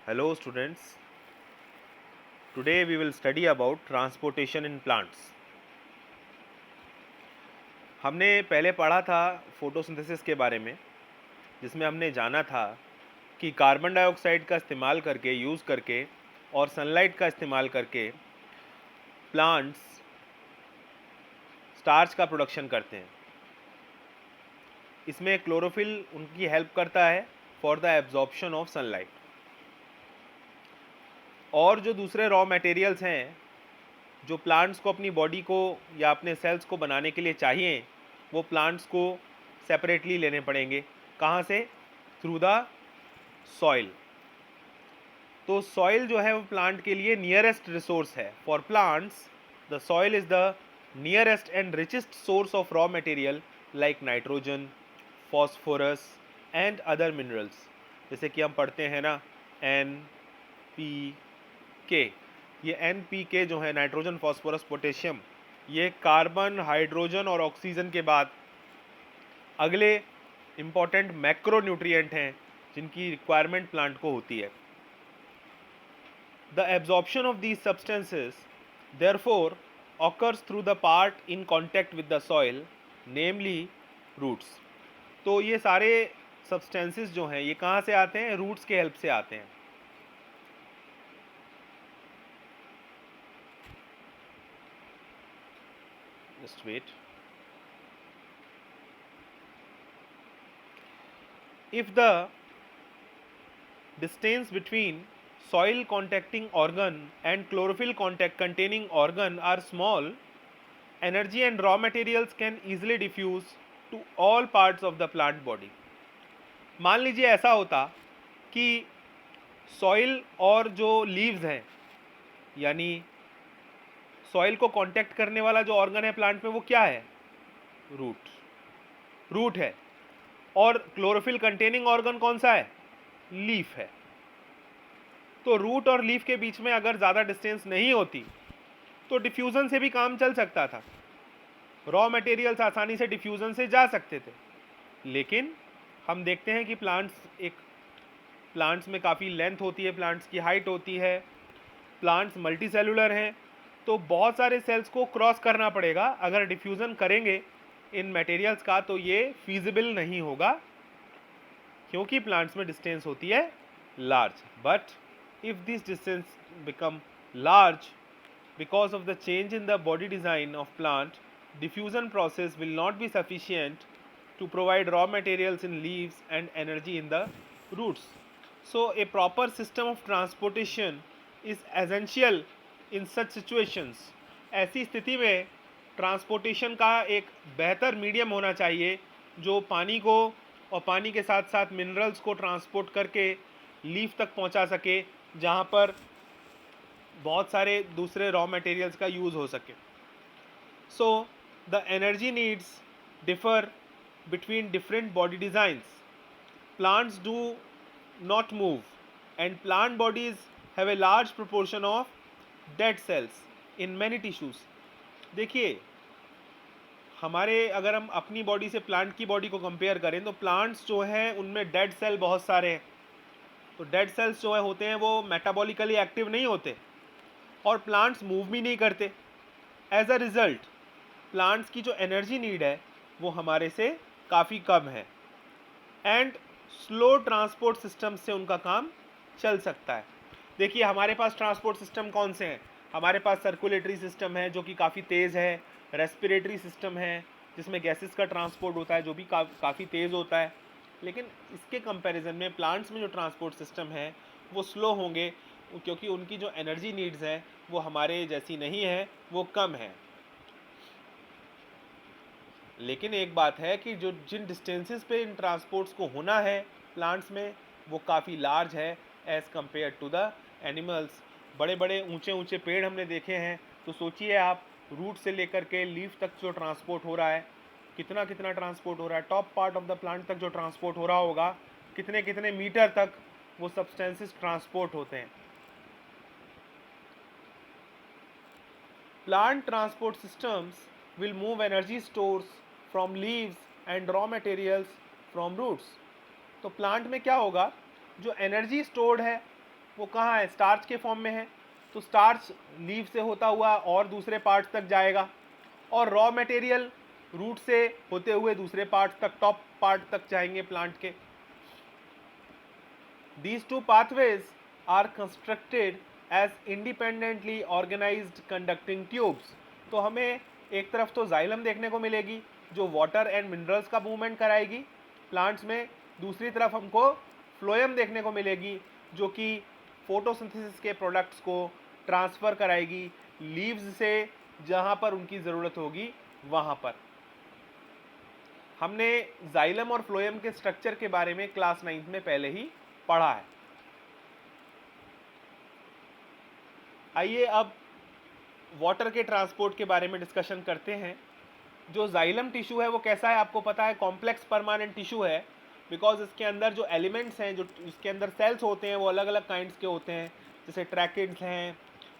Hello students, today we will study about transportation in plants. हमने पहले पढ़ा था फोटोसिंथेसिस के बारे में, जिसमें हमने जाना था कि कार्बन डाइऑक्साइड का इस्तेमाल करके यूज़ करके और सनलाइट का इस्तेमाल करके प्लांट्स स्टार्च का प्रोडक्शन करते हैं. इसमें क्लोरोफिल उनकी हेल्प करता है for the absorption of sunlight. और जो दूसरे रॉ मटेरियल्स हैं जो प्लांट्स को अपनी बॉडी को या अपने सेल्स को बनाने के लिए चाहिए, वो प्लांट्स को सेपरेटली लेने पड़ेंगे. कहाँ से? Through the soil. तो सॉइल जो है वो प्लांट के लिए नियरेस्ट रिसोर्स है. For plants the soil is the nearest and richest source of raw material like nitrogen, phosphorus and other minerals. जैसे कि हम पढ़ते हैं ना NPK. ये NPK जो है नाइट्रोजन, फॉस्फोरस, पोटेशियम, ये कार्बन, हाइड्रोजन और ऑक्सीजन के बाद अगले इम्पॉर्टेंट मैक्रो न्यूट्रिएंट हैं जिनकी रिक्वायरमेंट प्लांट को होती है. The absorption of these substances therefore occurs through the part in contact with the soil, namely roots. तो ये सारे सब्सटेंसेस जो हैं ये कहाँ से आते हैं? रूट्स के हेल्प से आते हैं. Just wait. If the distance between soil contacting organ and chlorophyll contact containing organ are small, energy and raw materials can easily diffuse to all parts of the plant body. मान लीजिए ऐसा होता कि soil और जो leaves हैं, यानी soil को कांटेक्ट करने वाला जो ऑर्गन है प्लांट में, वो क्या है? रूट है. और क्लोरोफिल कंटेनिंग ऑर्गन कौन सा है? लीफ है. तो रूट और लीफ के बीच में अगर ज़्यादा डिस्टेंस नहीं होती तो डिफ्यूज़न से भी काम चल सकता था. रॉ मटेरियल्स आसानी से डिफ्यूज़न से जा सकते थे. लेकिन हम देखते हैं कि प्लांट्स में काफ़ी लेंथ होती है, प्लांट्स की हाइट होती है, प्लांट्स मल्टी सेलुलर हैं, तो बहुत सारे सेल्स को क्रॉस करना पड़ेगा. अगर डिफ्यूज़न करेंगे इन मटेरियल्स का तो ये फीजिबल नहीं होगा, क्योंकि प्लांट्स में डिस्टेंस होती है large. But if this distance become large because of the change in the body design of plant, diffusion process will not be sufficient to provide raw materials in leaves and energy in the roots. So a proper system of transportation is essential in such situations. ऐसी स्थिति में transportation का एक बेहतर medium होना चाहिए जो पानी को और पानी के साथ साथ मिनरल्स को ट्रांसपोर्ट करके लीफ तक पहुंचा सके, जहां पर बहुत सारे दूसरे रॉ मटेरियल्स का यूज़ हो सके. So the energy needs differ between different body designs. Plants do not move and plant bodies have a large proportion of dead cells in many tissues. देखिए, अगर हम अपनी बॉडी से प्लांट की body को कंपेयर करें तो प्लांट्स जो हैं उनमें डेड सेल बहुत सारे हैं. तो डेड सेल्स जो है होते हैं वो मेटाबॉलिकली एक्टिव नहीं होते और प्लांट्स मूव भी नहीं करते. एज अ रिज़ल्ट प्लांट्स की जो एनर्जी नीड है वो हमारे से काफ़ी कम है एंड स्लो ट्रांसपोर्ट सिस्टम से उनका काम चल सकता है. देखिए, हमारे पास ट्रांसपोर्ट सिस्टम कौन से हैं? हमारे पास सर्कुलेटरी सिस्टम है जो कि काफ़ी तेज़ है, रेस्पिरेटरी सिस्टम है जिसमें गैसेस का ट्रांसपोर्ट होता है जो भी काफ़ी तेज़ होता है. लेकिन इसके कंपैरिजन में प्लांट्स में जो ट्रांसपोर्ट सिस्टम है वो स्लो होंगे, क्योंकि उनकी जो एनर्जी नीड्स हैं वो हमारे जैसी नहीं है, वो कम है. लेकिन एक बात है कि जो जिन डिस्टेंसेस पे इन ट्रांसपोर्ट्स को होना है प्लांट्स में, वो काफ़ी लार्ज है as compared to the animals. बड़े बड़े ऊंचे ऊंचे पेड़ हमने देखे हैं, तो सोचिए आप, रूट से लेकर के लीफ तक जो ट्रांसपोर्ट हो रहा है, कितना कितना ट्रांसपोर्ट हो रहा है. Top part of the plant तक जो ट्रांसपोर्ट हो रहा होगा, कितने कितने मीटर तक वो सब्सटेंसेस ट्रांसपोर्ट होते हैं. Plant transport systems will move energy stores from leaves and raw materials from roots. तो प्लांट में क्या होगा, जो एनर्जी स्टोर्ड है वो कहाँ है, स्टार्च के फॉर्म में है, तो स्टार्च लीव से होता हुआ और दूसरे पार्ट्स तक जाएगा, और रॉ मटेरियल रूट से होते हुए दूसरे पार्ट्स तक, टॉप पार्ट तक जाएंगे प्लांट के। These two pathways are constructed as independently organized conducting tubes। तो हमें एक तरफ तो जाइलम देखने को मिलेगी जो वाटर एंड मिनरल्स का मूवमेंट कराएगी प्लांट्स में, दूसरी तरफ हमको फ्लोएम देखने को मिलेगी जो कि फोटोसिंथेसिस के प्रोडक्ट्स को ट्रांसफ़र कराएगी लीव्स से जहाँ पर उनकी ज़रूरत होगी वहाँ पर। हमने जाइलम और फ्लोएम के स्ट्रक्चर के बारे में क्लास 9 में पहले ही पढ़ा है। आइए अब वाटर के ट्रांसपोर्ट के बारे में डिस्कशन करते हैं। जो जाइलम टिश्यू है वो कैसा है आपको पता है, कॉम्प्लेक्स परमानेंट टिश्यू है, बिकॉज इसके अंदर जो एलिमेंट्स हैं, जो इसके अंदर सेल्स होते हैं वो अलग अलग काइंड्स के होते हैं, जैसे ट्रैकिड्स हैं,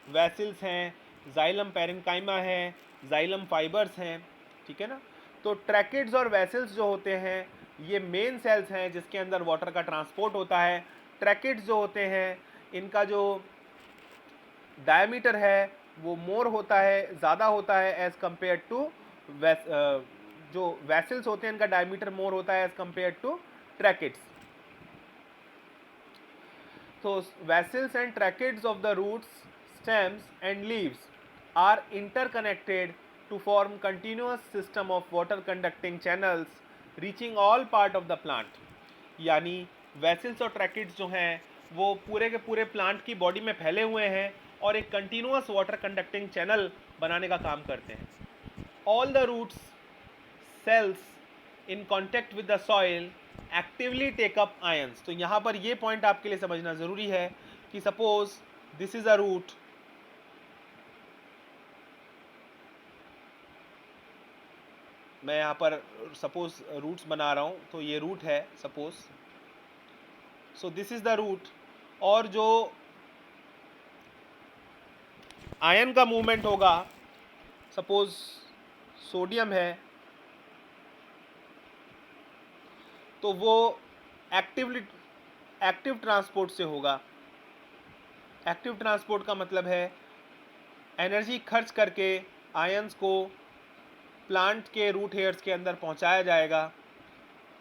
वैसिल्स हैं, जाइलम पैरेन्काइमा है, जाइलम फाइबर्स हैं, ठीक है ना। तो ट्रैकिड्स और वैसिल्स जो होते हैं ये मेन सेल्स हैं जिसके अंदर वाटर का ट्रांसपोर्ट होता है। ट्रैकिड्स जो होते हैं इनका जो डायमीटर है वो मोर होता है, ज़्यादा होता है एज़ कम्पेयर टू जो वैसल्स होते हैं इनका डायमीटर मोर होता है एज़ कम्पेयर टू ट्रैकिड्स। तो vessels and tracheids of the roots, stems and leaves are interconnected to form continuous system of water conducting channels reaching all part of the plant। यानी vessels और tracheids जो हैं वो पूरे के पूरे plant की बॉडी में फैले हुए हैं और एक कंटिन्यूस वाटर कंडक्टिंग चैनल बनाने का काम करते हैं। All the roots cells in contact with the soil actively take up ions. तो यहाँ पर ये पॉइंट आपके लिए समझना ज़रूरी है कि suppose this is a root, मैं यहाँ पर सपोज रूट्स बना रहा हूँ, तो ये रूट है suppose, so this is the root, और जो आयन का मूवमेंट होगा, सपोज सोडियम है, तो वो एक्टिव ट्रांसपोर्ट से होगा। एक्टिव ट्रांसपोर्ट का मतलब है एनर्जी खर्च करके आयंस को प्लांट के रूट हेयर्स के अंदर पहुंचाया जाएगा।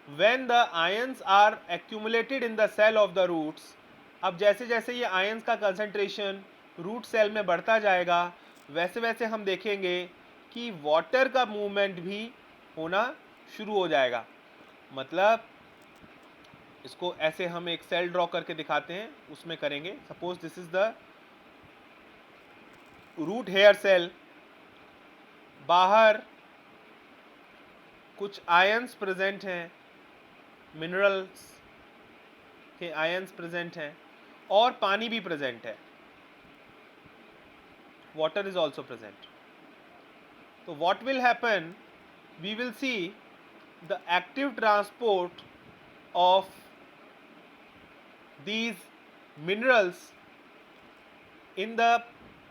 When the ions are accumulated in the cell of the roots, अब जैसे जैसे ये आयंस का कंसंट्रेशन रूट सेल में बढ़ता जाएगा वैसे वैसे हम देखेंगे कि वाटर का मूवमेंट भी होना शुरू हो जाएगा। मतलब इसको ऐसे हम एक सेल ड्रॉ करके दिखाते हैं, उसमें करेंगे। Suppose this is the root hair cell, बाहर कुछ आयंस प्रेजेंट हैं, मिनरल्स के आयंस प्रेजेंट हैं और पानी भी प्रेजेंट है, वाटर इज ऑल्सो प्रेजेंट। तो what will happen, we will see the active transport of these minerals in the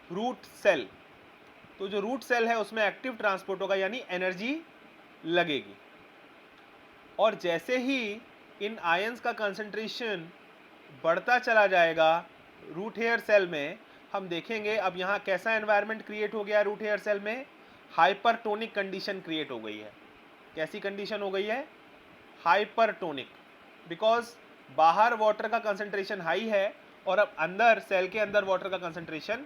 root cell. तो जो रूट सेल है उसमें एक्टिव ट्रांसपोर्ट होगा, यानी एनर्जी लगेगी। और जैसे ही इन आयंस का कंसंट्रेशन बढ़ता चला जाएगा रूट हेयर सेल में, हम देखेंगे अब यहाँ कैसा एनवायरनमेंट क्रिएट हो गया रूट हेयर सेल में, हाइपरटोनिक कंडीशन क्रिएट हो गई है। कैसी कंडीशन हो गई है, हाइपरटोनिक, बिकॉज बाहर वाटर का कंसंट्रेशन हाई है और अब अंदर सेल के अंदर वाटर का concentration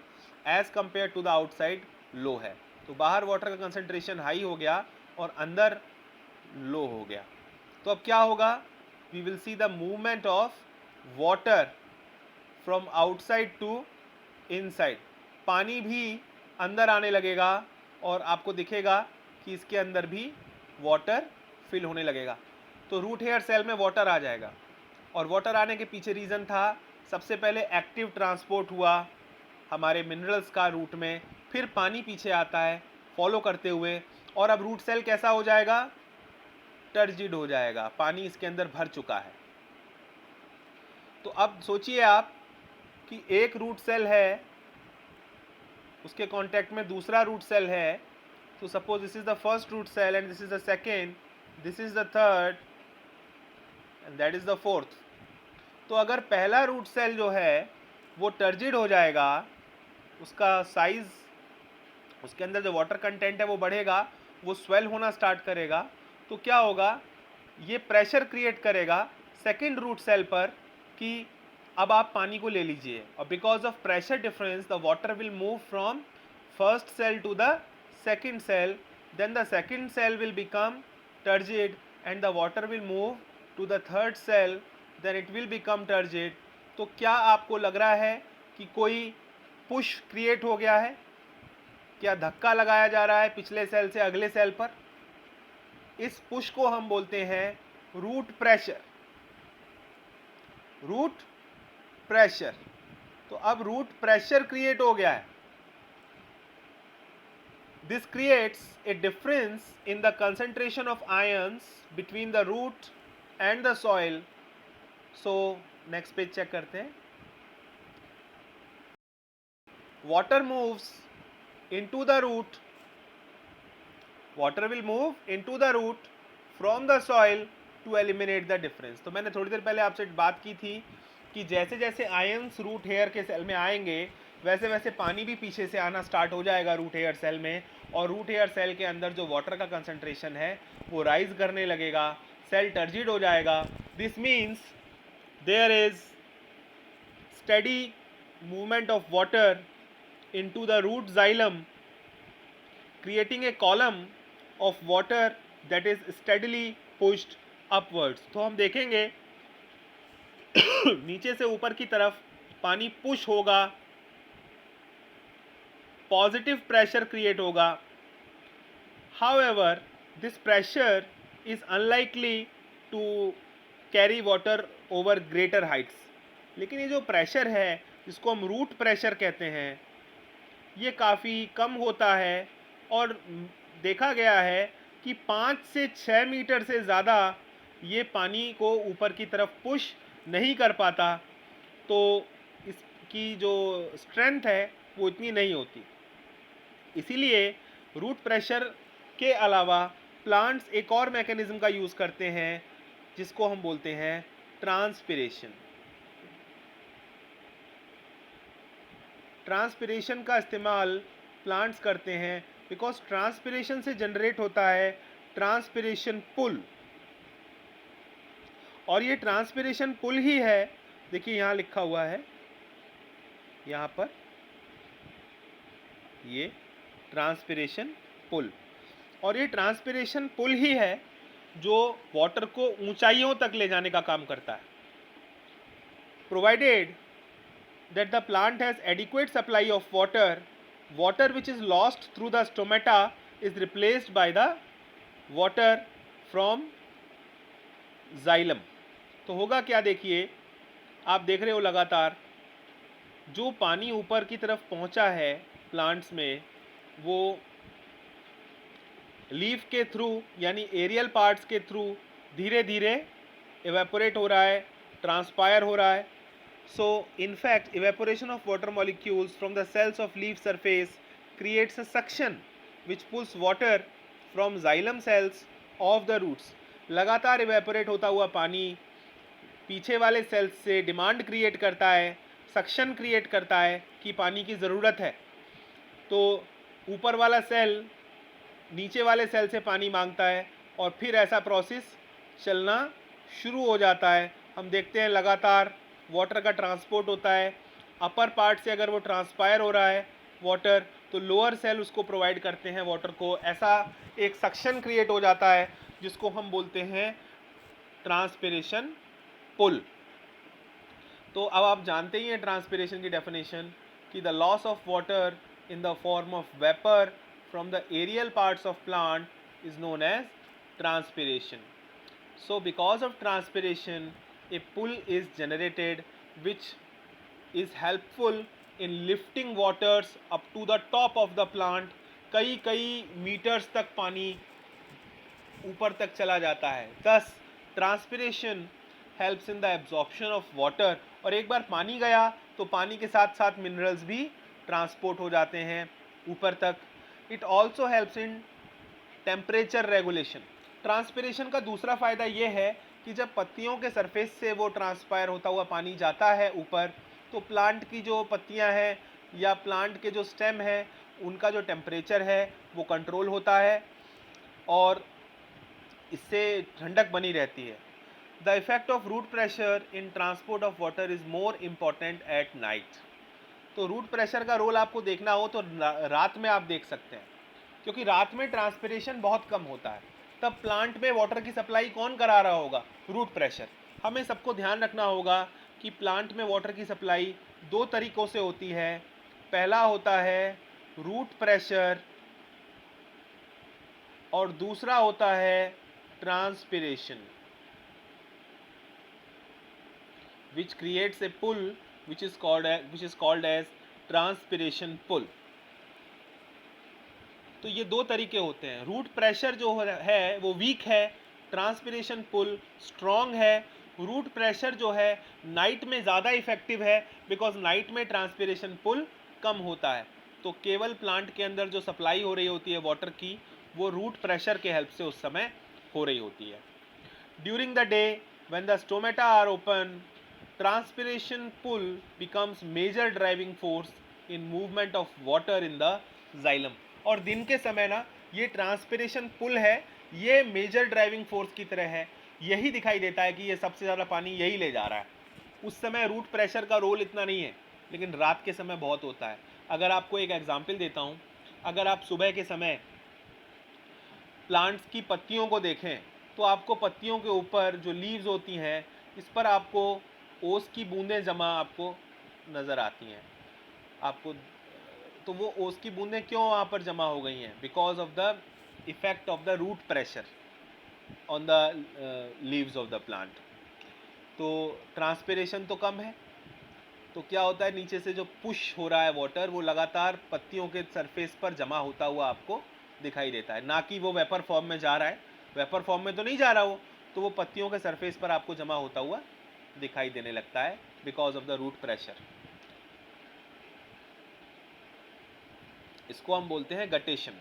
as compare to the outside low है। तो बाहर वाटर का कंसंट्रेशन हाई हो गया और अंदर लो हो गया। तो अब क्या होगा, we will see the movement of water from outside to inside. पानी भी अंदर आने लगेगा और आपको दिखेगा कि इसके अंदर भी वाटर फिल होने लगेगा। तो रूट हेयर सेल में वाटर आ जाएगा, और वाटर आने के पीछे रीज़न था, सबसे पहले एक्टिव ट्रांसपोर्ट हुआ हमारे मिनरल्स का रूट में, फिर पानी पीछे आता है फॉलो करते हुए, और अब रूट सेल कैसा हो जाएगा, टर्जिड हो जाएगा, पानी इसके अंदर भर चुका है। तो अब सोचिए आप कि एक रूट सेल है, उसके कांटेक्ट में दूसरा रूट सेल है। तो suppose this is the first root cell and this is the second, this is the third and that is the fourth. तो अगर पहला रूट सेल जो है वो टर्जिड हो जाएगा, उसका साइज़, उसके अंदर जो वाटर कंटेंट है वो बढ़ेगा, वो स्वेल होना स्टार्ट करेगा, तो क्या होगा, ये प्रेशर क्रिएट करेगा सेकेंड रूट सेल पर कि अब आप पानी को ले लीजिए, और because of pressure difference the water will move from first cell to the second cell, then the second cell will become turgid and the water will move to the third cell, then it will become turgid. तो क्या आपको लग रहा है कि कोई push create हो गया है? क्या धक्का लगाया जा रहा है पिछले सेल से अगले सेल पर? इस पुश को हम बोलते हैं रूट प्रेशर। Root pressure. तो अब रूट प्रेशर क्रिएट हो गया है। This creates a difference in the concentration of ions between the root and the soil. So next page check करते हैं। Water moves into the root, water will move into the root from the soil to eliminate the difference। तो मैंने थोड़ी देर पहले आपसे बात की थी कि जैसे जैसे आयंस रूट हेयर के सेल में आएंगे वैसे वैसे पानी भी पीछे से आना स्टार्ट हो जाएगा रूट हेयर सेल में, और रूट हेयर सेल के अंदर जो वाटर का कंसंट्रेशन है वो राइज करने लगेगा, सेल टर्जिड हो जाएगा। This means there is steady movement of water into the root xylem, creating a column of water that is steadily pushed upwards। तो हम देखेंगे नीचे से ऊपर की तरफ पानी पुश होगा, पॉजिटिव प्रेशर क्रिएट होगा। However, this pressure is unlikely to carry water over greater heights। लेकिन ये जो प्रेशर है जिसको हम रूट प्रेशर कहते हैं ये काफ़ी कम होता है, और देखा गया है कि 5 से 6 मीटर से ज़्यादा ये पानी को ऊपर की तरफ पुश नहीं कर पाता। तो इसकी जो स्ट्रेंथ है वो इतनी नहीं होती। इसीलिए रूट प्रेशर के अलावा प्लांट्स एक और मैकेनिज्म का यूज़ करते हैं जिसको हम बोलते हैं ट्रांसपिरेशन। ट्रांसपिरेशन का इस्तेमाल प्लांट्स करते हैं बिकॉज ट्रांसपिरेशन से जनरेट होता है ट्रांसपिरेशन पुल, और ये ट्रांसपिरेशन पुल ही है, देखिए यहाँ लिखा हुआ है, यहाँ पर ये ट्रांसपिरेशन पुल, और ये ट्रांसपिरेशन पुल ही है जो वाटर को ऊंचाइयों तक ले जाने का काम करता है। Provided that the plant has adequate supply of water, water which is lost through the stomata is replaced by the water from xylem। तो होगा क्या, देखिए आप देख रहे हो लगातार जो पानी ऊपर की तरफ पहुंचा है प्लांट्स में वो लीफ के थ्रू यानी एरियल पार्ट्स के थ्रू धीरे धीरे इवेपोरेट हो रहा है, ट्रांसपायर हो रहा है। So, in fact, evaporation of water molecules from the cells of leaf surface creates a suction which pulls water from xylem cells of the roots। लगातार evaporate होता हुआ पानी पीछे वाले सेल्स से डिमांड क्रिएट करता है, सक्शन क्रिएट करता है कि पानी की ज़रूरत है, तो ऊपर वाला सेल नीचे वाले सेल से पानी मांगता है और फिर ऐसा प्रोसेस चलना शुरू हो जाता है। हम देखते हैं लगातार वाटर का ट्रांसपोर्ट होता है, अपर पार्ट से अगर वो ट्रांसपायर हो रहा है वाटर तो लोअर सेल उसको प्रोवाइड करते हैं वाटर को, ऐसा एक सक्शन क्रिएट हो जाता है जिसको हम बोलते हैं ट्रांसपिरेशन पुल। तो अब आप जानते ही हैं ट्रांसपिरेशन की डेफिनेशन कि the loss of water in the form of vapour from the aerial parts of plant is known as transpiration. So because of transpiration a pull is generated which is helpful in lifting waters up to the top of the plant। कई metres तक पानी ऊपर तक चला जाता है। thus transpiration helps in the absorption of water। और एक बार पानी गया तो पानी के साथ साथ मिनरल्स भी ट्रांसपोर्ट हो जाते हैं ऊपर तक। it also helps in temperature regulation। Transpiration का दूसरा फ़ायदा ये है कि जब पत्तियों के सरफेस से वो ट्रांसपायर होता हुआ पानी जाता है ऊपर तो प्लांट की जो पत्तियां हैं या प्लांट के जो स्टेम है उनका जो टेम्परेचर है वो कंट्रोल होता है और इससे ठंडक बनी रहती है। The effect of root pressure in transport of water is more important at night. तो रूट प्रेशर का रोल आपको देखना हो तो रात में आप देख सकते हैं, क्योंकि रात में ट्रांसपिरेशन बहुत कम होता है। तब प्लांट में वाटर की सप्लाई कौन करा रहा होगा? Root pressure. हमें सबको ध्यान रखना होगा कि प्लांट में वाटर की सप्लाई दो तरीकों से होती है। पहला होता है रूट प्रेशर और दूसरा होता है transpiration, which creates a pull which is called as transpiration pull। तो ये दो तरीके होते हैं। रूट प्रेशर जो है वो वीक है, ट्रांसपिरेशन पुल स्ट्रॉन्ग है। रूट प्रेशर जो है नाइट में ज़्यादा इफेक्टिव है, बिकॉज नाइट में ट्रांसपिरेशन पुल कम होता है। तो केवल प्लांट के अंदर जो सप्लाई हो रही होती है वाटर की, वो रूट प्रेशर के हेल्प से उस समय हो रही होती है। During the day when the stomata are open, transpiration pull becomes major driving force in movement of water in the xylem। और दिन के समय ना ये ट्रांसपिरेशन पुल है, ये मेजर ड्राइविंग फोर्स की तरह है। यही दिखाई देता है कि ये सबसे ज़्यादा पानी यही ले जा रहा है। उस समय रूट प्रेशर का रोल इतना नहीं है, लेकिन रात के समय बहुत होता है। अगर आपको एक एग्जांपल देता हूँ, अगर आप सुबह के समय प्लांट्स की पत्तियों को देखें तो आपको पत्तियों के ऊपर जो लीव्स होती हैं इस पर आपको ओस की बूंदें जमा आपको नज़र आती हैं। आपको तो वो ओस की बूंदें क्यों वहाँ पर जमा हो गई हैं? Because of the effect of the root pressure on the leaves of the plant. तो ट्रांसपिरेशन तो कम है, तो क्या होता है, नीचे से जो पुश हो रहा है वाटर वो लगातार पत्तियों के सरफेस पर जमा होता हुआ आपको दिखाई देता है, ना कि वो वेपर फॉर्म में जा रहा है। वेपर फॉर्म में तो नहीं जा रहा वो, तो वो पत्तियों के सरफेस पर आपको जमा होता हुआ दिखाई देने लगता है because of the root pressure. इसको हम बोलते हैं गटेशन।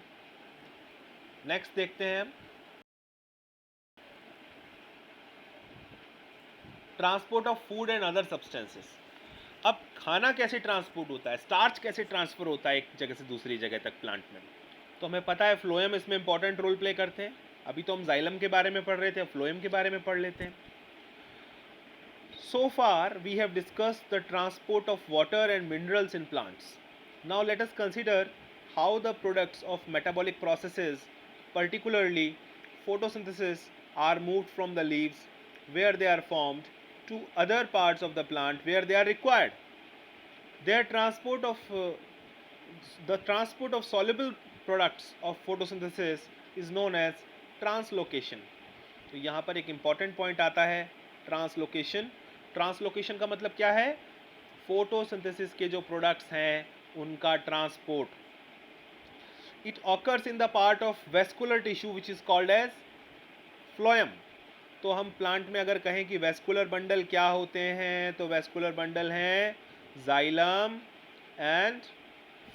नेक्स्ट देखते हैं हम transport of food and other substances. अब खाना कैसे ट्रांसपोर्ट होता है, स्टार्च कैसे ट्रांसफर होता है एक जगह से दूसरी जगह तक प्लांट में? तो हमें पता है फ्लोएम इसमें इंपॉर्टेंट रोल प्ले करते हैं। अभी तो हम जाइलम के बारे में पढ़ रहे थे, फ्लोएम के बारे में पढ़ लेते हैं। So far we have discussed the transport of water and minerals in plants. Now let us consider how the products of metabolic processes, particularly photosynthesis, are moved from the leaves where they are formed to other parts of the plant where they are required. Their the transport of soluble products of photosynthesis is known as translocation। तो यहाँ पर एक important point आता है translocation. Translocation का मतलब क्या है? फोटोसिंथेसिस के जो प्रोडक्ट्स हैं उनका transport. It occurs in the part of vascular tissue which is called as phloem. तो हम प्लांट में अगर कहें कि वेस्कुलर बंडल क्या होते हैं, तो वेस्कुलर बंडल हैं जाइलम एंड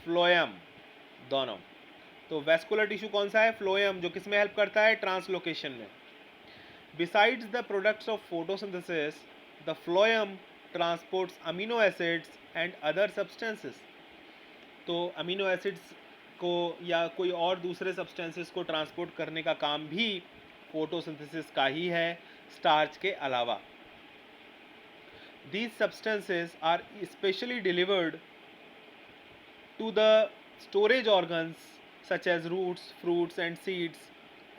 फ्लोएम दोनों। तो वेस्कुलर टिश्यू कौन सा है? फ्लोएम, जो किस में हेल्प करता है? ट्रांसलोकेशन में। Besides the products of photosynthesis, the phloem transports amino acids and other substances। तो अमीनो एसिड्स को या कोई और दूसरे सब्सटेंसेस को ट्रांसपोर्ट करने का काम भी फोटोसिंथेसिस का ही है, स्टार्च के अलावा। These substances are especially delivered to the storage organs such as roots, fruits and seeds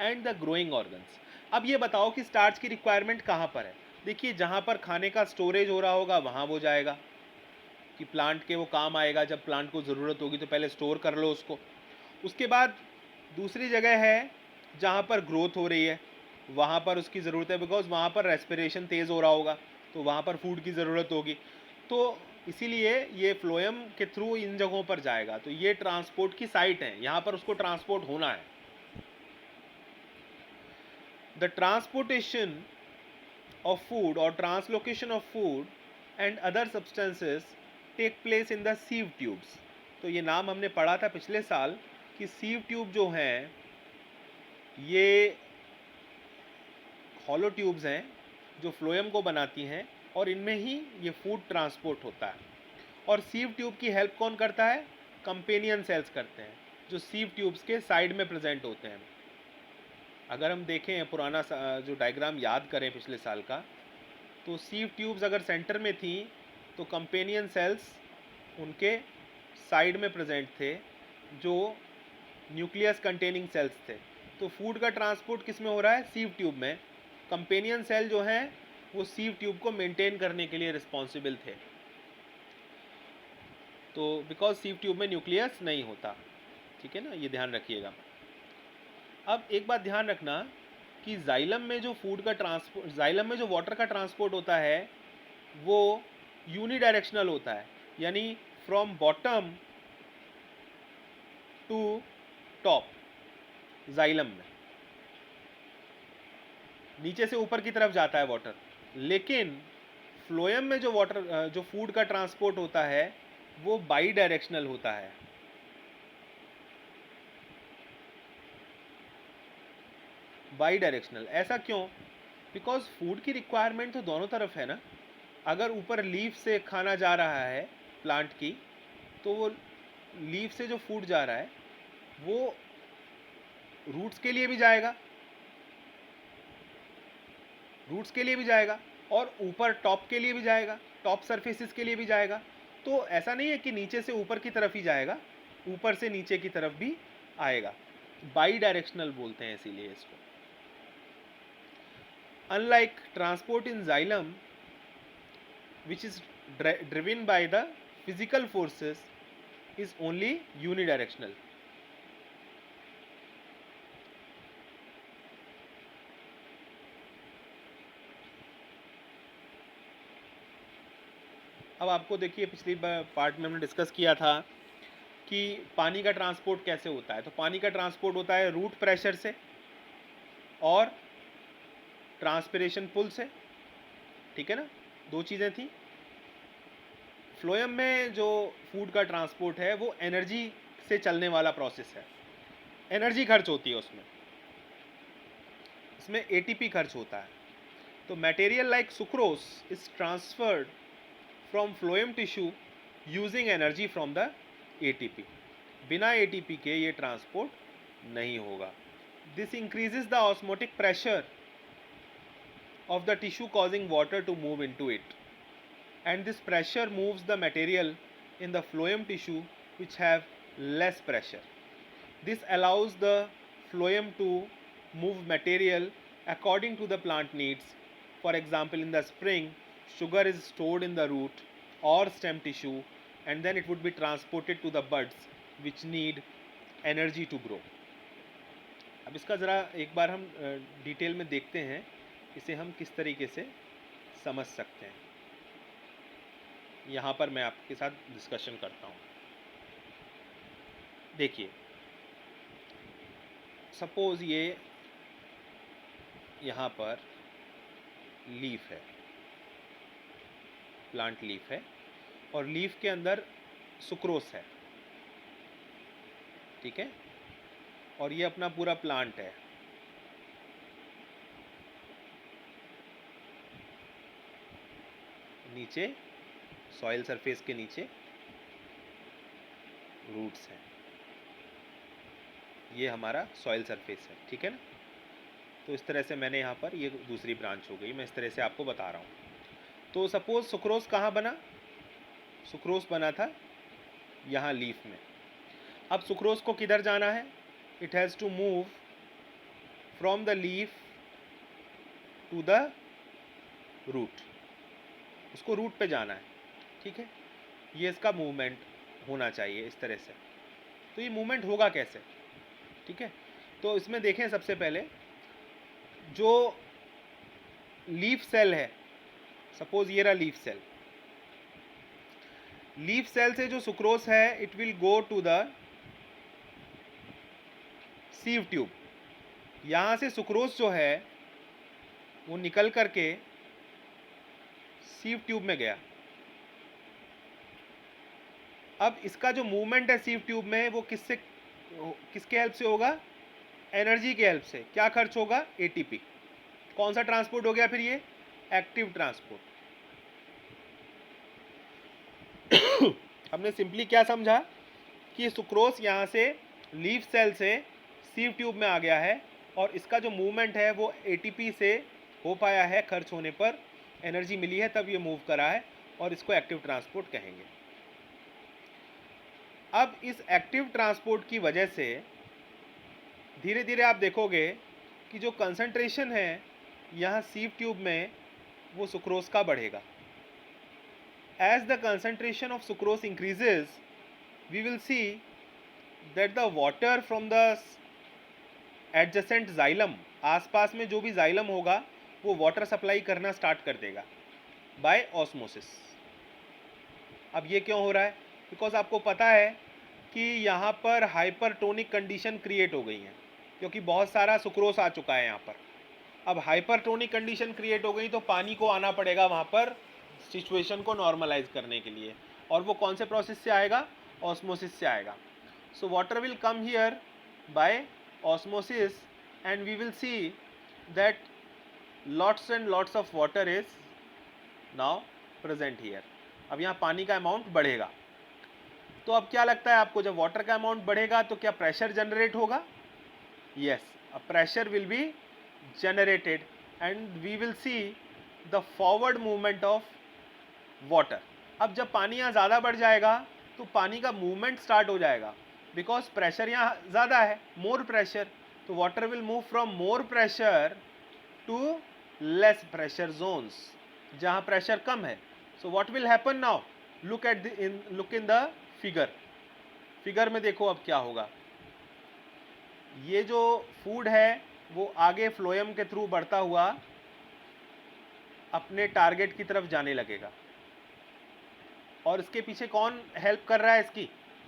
and the growing organs। अब ये बताओ कि स्टार्च की रिक्वायरमेंट कहाँ पर है? देखिए, जहाँ पर खाने का स्टोरेज हो रहा होगा वहाँ वो जाएगा, कि प्लांट के वो काम आएगा। जब प्लांट को ज़रूरत होगी तो पहले स्टोर कर लो उसको। उसके बाद दूसरी जगह है जहाँ पर ग्रोथ हो रही है, वहाँ पर उसकी ज़रूरत है, बिकॉज वहाँ पर रेस्पिरेशन तेज़ हो रहा होगा, तो वहाँ पर फूड की ज़रूरत होगी। तो इसीलिए ये फ्लोएम के थ्रू इन जगहों पर जाएगा। तो ये ट्रांसपोर्ट की साइट है, यहाँ पर उसको ट्रांसपोर्ट होना है। The transportation of food or translocation of food and other substances take place in the sieve tubes। तो ये नाम हमने पढ़ा था पिछले साल कि sieve tube जो हैं ये हॉलो ट्यूब्स हैं जो फ्लोएम को बनाती हैं, और इनमें ही ये फूड ट्रांसपोर्ट होता है। और सीव ट्यूब की हेल्प कौन करता है? कंपेनियन सेल्स करते हैं, जो सीव ट्यूब्स के साइड में प्रेजेंट होते हैं। अगर हम देखें पुराना जो डायग्राम याद करें पिछले साल का, तो सीव ट्यूब्स अगर सेंटर में थी तो कंपेनियन सेल्स उनके साइड में प्रेजेंट थे, जो न्यूक्लियस कंटेनिंग सेल्स थे। तो फूड का ट्रांसपोर्ट किस में हो रहा है? सीव ट्यूब में। कंपेनियन सेल जो हैं वो सीव ट्यूब को मेंटेन करने के लिए रिस्पॉन्सिबल थे, तो बिकॉज सीव ट्यूब में न्यूक्लियस नहीं होता। ठीक है ना, ये ध्यान रखिएगा। अब एक बात ध्यान रखना कि जाइलम में जो फूड का ट्रांसपोर्ट, जाइलम में जो वाटर का ट्रांसपोर्ट होता है वो यूनिडायरेक्शनल होता है, यानी from bottom to top. Xylem में नीचे से ऊपर की तरफ जाता है वाटर, लेकिन फ्लोएम में जो वाटर जो फूड का ट्रांसपोर्ट होता है वो बाई डायरेक्शनल होता है। बाई डायरेक्शनल ऐसा क्यों? बिकॉज फूड की रिक्वायरमेंट तो दोनों तरफ है ना। अगर ऊपर लीफ से खाना जा रहा है प्लांट की, तो वो लीफ से जो फूड जा रहा है वो रूट्स के लिए भी जाएगा, रूट्स के लिए भी जाएगा, और ऊपर टॉप के लिए भी जाएगा, टॉप सरफेसिस के लिए भी जाएगा। तो ऐसा नहीं है कि नीचे से ऊपर की तरफ ही जाएगा, ऊपर से नीचे की तरफ भी आएगा। बाई डायरेक्शनल बोलते हैं इसीलिए इसको। Unlike transport in xylem, which is driven by the physical forces, is only unidirectional. अब आपको देखिए, पिछली पार्ट में हमने डिस्कस किया था कि पानी का ट्रांसपोर्ट कैसे होता है। तो पानी का ट्रांसपोर्ट होता है रूट प्रेशर से और ट्रांसपिरेशन पुल से। ठीक है ना, दो चीज़ें थी। फ्लोएम में जो फूड का ट्रांसपोर्ट है वो एनर्जी से चलने वाला प्रोसेस है, एनर्जी खर्च होती है उसमें, इसमें एटीपी खर्च होता है। तो material like sucrose is transferred from phloem tissue using energy from the ATP. बिना एटीपी के ये ट्रांसपोर्ट नहीं होगा। This increases the osmotic pressure of the tissue causing water to move into it, and this pressure moves the material in the phloem tissue which have less pressure. This allows the phloem to move material according to the plant needs. For example, in the spring, sugar is stored in the root or stem tissue, and then it would be transported to the buds which need energy to grow. अब इसका ज़रा एक बार हम detail में देखते हैं, इसे हम किस तरीके से समझ सकते हैं। यहाँ पर मैं आपके साथ डिस्कशन करता हूँ। देखिए, सपोज ये यहाँ पर लीफ है, प्लांट लीफ है, और लीफ के अंदर सुक्रोस है। ठीक है, और ये अपना पूरा प्लांट है। नीचे सॉइल सरफेस के नीचे रूट्स हैं, ये हमारा सॉइल सरफेस है। ठीक है ना, तो इस तरह से मैंने यहाँ पर, ये दूसरी ब्रांच हो गई, मैं इस तरह से आपको बता रहा हूँ। तो सपोज सुक्रोज कहाँ बना? सुक्रोज बना था यहाँ लीफ में। अब सुक्रोज को किधर जाना है? It has to move from the leaf to the root, उसको रूट पे जाना है। ठीक है, ये इसका मूवमेंट होना चाहिए इस तरह से। तो ये मूवमेंट होगा कैसे? ठीक है, तो इसमें देखें, सबसे पहले जो लीफ सेल है, सपोज ये रहा लीफ सेल, लीफ सेल से जो सुक्रोज है it will go to the sieve tube. यहाँ से सुक्रोज जो है वो निकल करके सीव ट्यूब में गया। अब इसका जो मूवमेंट है सीव ट्यूब में वो किसके हेल्प से होगा? एनर्जी के हेल्प से। क्या खर्च होगा? एटीपी। कौन सा ट्रांसपोर्ट हो गया फिर ये? Active transport. हमने सिंपली क्या समझा कि सुक्रोज यहाँ से लीफ सेल से सीव ट्यूब में आ गया है और इसका जो मूवमेंट है वो एटीपी से हो पाया है, खर्च होने पर एनर्जी मिली है तब ये मूव करा है और इसको एक्टिव ट्रांसपोर्ट कहेंगे। अब इस एक्टिव ट्रांसपोर्ट की वजह से धीरे धीरे आप देखोगे कि जो कंसंट्रेशन है यहाँ सीव ट्यूब में वो सुक्रोज का बढ़ेगा। As the concentration of sucrose increases we will see that the water from the adjacent xylem, आसपास में जो भी जाइलम होगा वो वाटर सप्लाई करना स्टार्ट कर देगा बाय ऑस्मोसिस। अब ये क्यों हो रहा है? बिकॉज आपको पता है कि यहाँ पर हाइपरटोनिक कंडीशन क्रिएट हो गई है क्योंकि बहुत सारा सुक्रोज आ चुका है यहाँ पर। अब हाइपरटोनिक कंडीशन क्रिएट हो गई तो पानी को आना पड़ेगा वहाँ पर सिचुएशन को नॉर्मलाइज करने के लिए, और वो कौन से प्रोसेस से आएगा? ऑस्मोसिस से आएगा। So water will come here by osmosis and we will see that lots and lots of water is now present here. अब यहाँ पानी का अमाउंट बढ़ेगा। तो अब क्या लगता है आपको, जब वाटर का अमाउंट बढ़ेगा तो क्या प्रेशर जनरेट होगा? Yes, a pressure will be generated and we will see the forward movement of water। अब जब पानी यहाँ ज़्यादा बढ़ जाएगा तो पानी का मूवमेंट स्टार्ट हो जाएगा बिकॉज प्रेशर यहाँ ज़्यादा है, मोर प्रेशर। तो water will move from more pressure to less pressure zones जहाँ प्रेशर कम है। So what will happen now? Look in the figure में देखो अब क्या होगा। ये जो फूड है वो आगे फ्लोएम के थ्रू बढ़ता हुआ अपने टारगेट की तरफ जाने लगेगा। और इसके पीछे कौन हेल्प कर रहा है?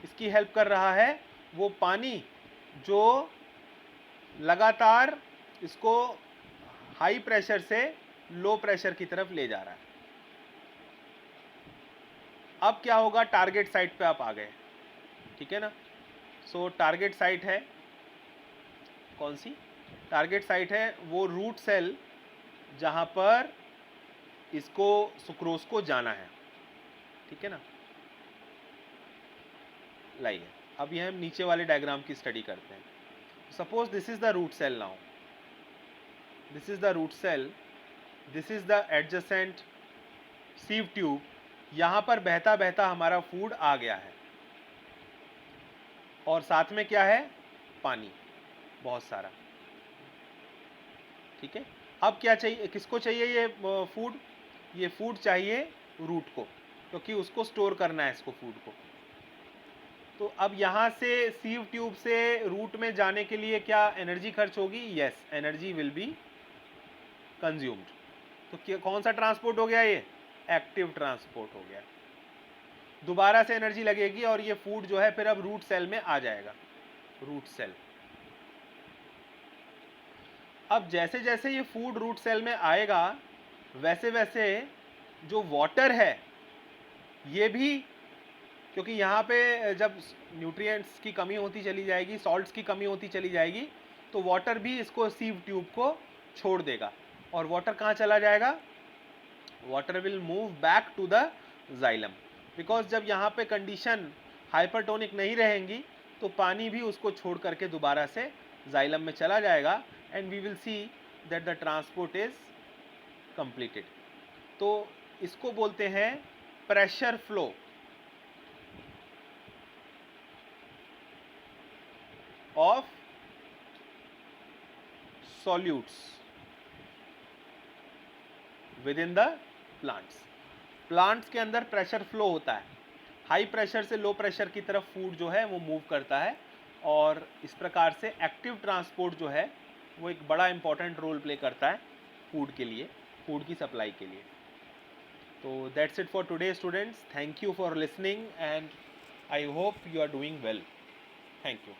इसकी हेल्प कर रहा है वो पानी जो लगातार इसको हाई प्रेशर से लो प्रेशर की तरफ ले जा रहा है। अब क्या होगा? टारगेट साइट पे आप आ गए, ठीक है ना। सो टारगेट साइट है कौन सी? टारगेट साइट है वो रूट सेल जहाँ पर इसको सुक्रोज को जाना है, ठीक है ना। लाइए अब ये हम नीचे वाले डायग्राम की स्टडी करते हैं। Suppose this is the root cell now, this is the root cell, this is the adjacent sieve tube. यहाँ पर बहता बहता हमारा फूड आ गया है और साथ में क्या है? पानी बहुत सारा, ठीक है। अब क्या चाहिए? किसको चाहिए ये फूड? ये फूड चाहिए रूट को, क्योंकि उसको स्टोर करना है इसको फूड को। तो अब यहाँ से सीव ट्यूब से रूट में जाने के लिए क्या एनर्जी खर्च होगी? Yes, energy will be consumed. तो कौन सा ट्रांसपोर्ट हो गया? ये एक्टिव ट्रांसपोर्ट हो गया। दोबारा से एनर्जी लगेगी और ये फूड जो है फिर अब रूट सेल में आ जाएगा, रूट सेल। अब जैसे जैसे ये फूड रूट सेल में आएगा वैसे वैसे जो वाटर है ये भी, क्योंकि यहाँ पे जब न्यूट्रिएंट्स की कमी होती चली जाएगी, सॉल्ट्स की कमी होती चली जाएगी, तो वाटर भी इसको सीव ट्यूब को छोड़ देगा और वाटर कहाँ चला जाएगा? Water will move back to the xylem. Because जब यहाँ पे कंडीशन हाइपरटोनिक नहीं रहेंगी तो पानी भी उसको छोड़ करके दोबारा से जाइलम में चला जाएगा and we will see that the transport is completed. तो इसको बोलते हैं pressure flow of solutes within the plants के अंदर प्रेशर फ्लो होता है, हाई प्रेशर से लो प्रेशर की तरफ फूड जो है वो मूव करता है और इस प्रकार से एक्टिव ट्रांसपोर्ट जो है वो एक बड़ा इंपॉर्टेंट रोल प्ले करता है फूड के लिए, फूड की सप्लाई के लिए। तो that's it for today students, thank you for listening and I hope you are doing well. Thank you.